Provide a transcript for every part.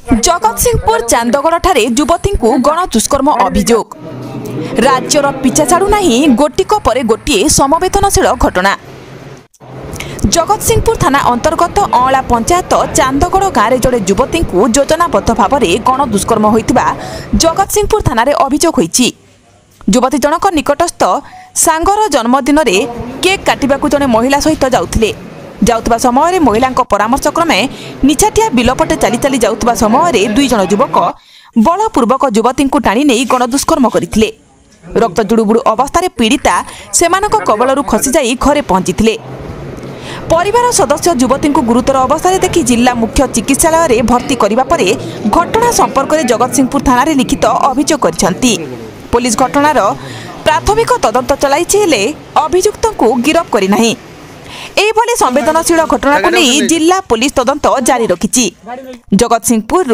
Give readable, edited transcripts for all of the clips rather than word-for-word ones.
जगतसिंहपुर चांदगड़ ठारे युवती को गण दुष्कर्म अभियोग राज्यर पिछा छाड़ू नहीं गोटिक परे गोटे समवेदनशील घटना। जगतसिंहपुर थाना अंतर्गत अला पंचायत चांदगड़ गाँव जड़े युवती को योजनाबद्ध भाव में गण दुष्कर्म होता जगतसिंहपुर थाना अभियोग होईछि। युवती जनक निकटस्थ सांगर जन्मदिन में केक काटिबाकू जड़े महिला सहित जाउथबा समय महिला परामर्श क्रमे निछाटिया बिलपटे चली चली जाउथबा समय दुई जन युवक बलपूर्वक युवती को टाणी नहीं गण दुष्कर्म करथिले। रक्त जुड़ुबुड़ू अवस्था पीड़िता सेमानक कबलरू खसी जाई घरे पहुंची। परिवार सदस्य युवती को गुरुतर अवस्था देखि जिला मुख्य चिकित्सालय में भर्ती करने पर घटना संपर्क में जगतसिंहपुर थाना लिखित अभियोग करछंती। पुलिस घटनार प्राथमिक तदंत चलाई अभियुक्त को गिरफ्त करिनाही। एभली संवेदनशील घटना को नहीं जिला पुलिस तदंत जारी रखिछि। जगतसिंहपुर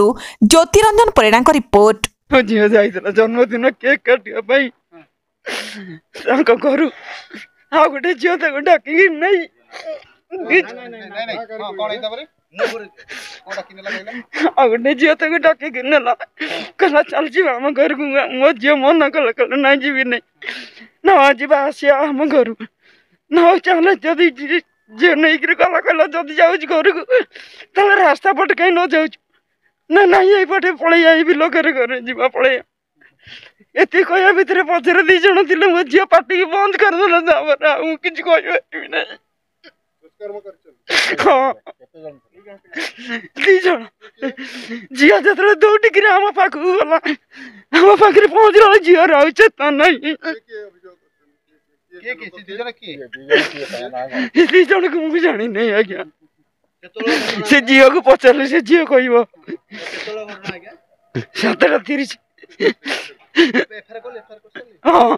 ज्योतिरंजन परिणा रिपोर्ट। झील जाइला जन्मदिन केक काटिया घर आ गोटे झील डाकिक नहीं गोटे झील डाकिक नेला कहला चल जी आम घर को। मो झील मन कला कहला ना जीवी नहीं ना जी आसिया आम घर ना चल जदि झील नहीं गला कहला जदि जाऊँ घर को रास्ता पटे कहीं न जाऊँ ना ना यही पटे पलि आई बिल घर घर जा पलि एत कह भितर पचर दी जन थे मो झील पार्टी बंद करदेला किसी कही ना। हाँ दी जन झील जो दौटिक आम पाख गला आम पाखे पहुँचला झील आ चेता नहीं दी जन को मुझे जानी नहीं आज्ञा से झील को पचारे से झील कह 7:30 हाँ।